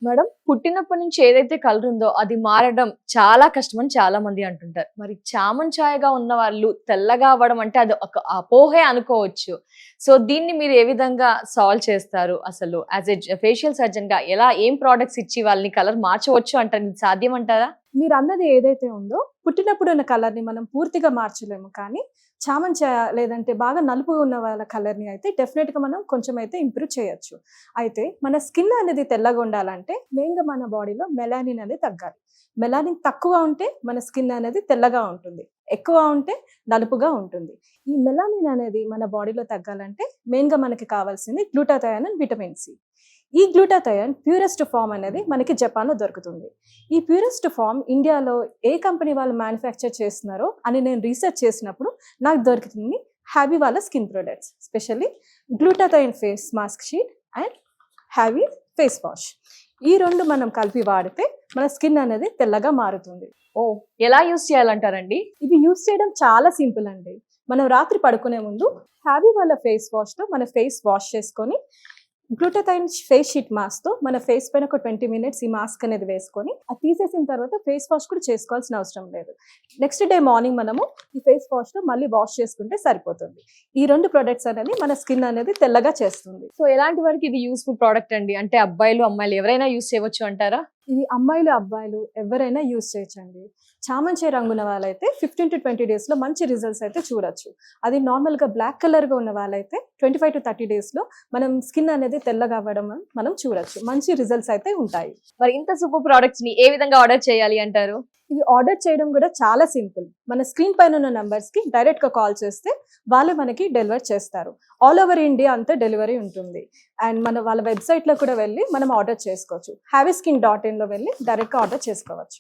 Madam పుట్టినప్పటి నుంచి ఏదైతే కలర్ ఉందో అది మారడం చాలా కష్టమని చాలా మంది అంటుంటారు. మరి చామన్ ఛాయగా ఉన్న వాళ్ళు తెల్లగా అవ్వడం అంటే అది ఒక అపోహే అనుకోవచ్చు. సో దీన్ని మీరు ఏ విధంగా సాల్వ్ చేస్తారు? అసలు యాస్ ఎ ఫేషియల్ సర్జన్‌గా ఎలా ఏం ప్రొడక్ట్స్ ఇచ్చి వాళ్ళని కలర్ మార్చవచ్చు అంటారు? ఇది సాధ్యం అంటారా? మీరన్నది ఏదైతే ఉందో పుట్టినప్పుడు ఉన్న కలర్‌ని మనం పూర్తిగా మార్చలేము. కానీ చామన్ ఛాయ లేదంటే బాగా నలుపు ఉన్న వాళ్ళ కలర్‌ని అయితే డెఫినెట్‌గా మనం కొంచెం అయితే ఇంప్రూవ్ చేయొచ్చు. అయితే మన స్కిన్ అనేది తెల్లగా ఉండాలంటే మెయిన్‌గా మన బాడీలో మెలానిన్ అనేది తగ్గాలి. మెలానిన్ తక్కువ ఉంటే మన స్కిన్ అనేది తెల్లగా ఉంటుంది. ఎక్కువ ఉంటే నలుపుగా ఉంటుంది. ఈ మెలానిన్ అనేది మన బాడీలో తగ్గాలంటే మెయిన్‌గా మనకి కావాల్సింది గ్లూటాథయోన్ అండ్ విటమిన్ సి. ఈ గ్లూటాథయోన్ ప్యూరెస్ట్ ఫార్మ్ అనేది మనకి జపాన్‌లో దొరుకుతుంది. ఈ ప్యూరెస్ట్ ఫార్మ్ ఇండియాలో ఏ కంపెనీ వాళ్ళు మ్యానుఫ్యాక్చర్ చేస్తున్నారో అని నేను రీసెర్చ్ చేసినప్పుడు నాకు దొరికింది హ్యాబీ వాళ్ళ skin products. Specially glutathione face mask sheet and hobby face wash. ఈ 2 మనం కలిపి వాడితే మన స్కిన్ అనేది తెల్లగా మారుతుంది. ఓహ్! ఎలా యూజ్ చేయాలంటారండి? ఇది యూజ్ చేయడం చాలా సింపుల్ అండి. మనం రాత్రి పడుకునే ముందు హ్యాబీ వాళ్ళ ఫేస్ వాష్‌తో మన ఫేస్ వాష్ చేసుకొని గ్లూటాథయోన్ ఫేస్ షీట్ మాస్క్‌తో మన ఫేస్ పైన ఒక 20 మినిట్స్ ఈ మాస్క్ అనేది వేసుకొని అది తీసేసిన తర్వాత ఫేస్ వాష్ కూడా చేసుకోవాల్సిన అవసరం లేదు. నెక్స్ట్ డే మార్నింగ్ మనము ఈ ఫేస్ వాష్‌తో మళ్ళీ వాష్ చేసుకుంటే సరిపోతుంది. ఈ 2 ప్రొడక్ట్స్ అనేది మన స్కిన్ అనేది తెల్లగా చేస్తుంది. సో ఎలాంటి వారికి ఇది యూజ్‌ఫుల్ ప్రొడక్ట్ అండి? అంటే అబ్బాయిలు, అమ్మాయిలు ఎవరైనా యూజ్ చేయవచ్చు అంటారా? ఇది అమ్మాయిలు, అబ్బాయిలు ఎవరైనా యూజ్ చేయొచ్చండి. చామన్ ఛాయ రంగున్న వాళ్ళైతే 15-20 డేస్‌లో మంచి రిజల్ట్స్ అయితే చూడొచ్చు. అది నార్మల్‌గా బ్లాక్ కలర్‌గా ఉన్న వాళ్ళైతే 25-30 డేస్‌లో మనం స్కిన్ అనేది తెల్లగా అవ్వడం మనం చూడొచ్చు. మంచి రిజల్ట్స్ అయితే ఉంటాయి. మరి ఇంత సూపర్ ప్రొడక్ట్స్‌ని ఏ విధంగా ఆర్డర్ చేయాలి అంటారు? ఇది ఆర్డర్ చేయడం కూడా చాలా సింపుల్. మన స్క్రీన్ పైన ఉన్న నంబర్స్‌కి డైరెక్ట్‌గా కాల్ చేస్తే వాళ్ళే మనకి డెలివర్ చేస్తారు. ఆల్ ఓవర్ ఇండియా అంతా డెలివరీ ఉంటుంది. అండ్ వాళ్ళ వెబ్‌సైట్‌లో కూడా వెళ్ళి మనం ఆర్డర్ చేసుకోవచ్చు. haviskin.in లో వెళ్ళి డైరెక్ట్‌గా ఆర్డర్ చేసుకోవచ్చు.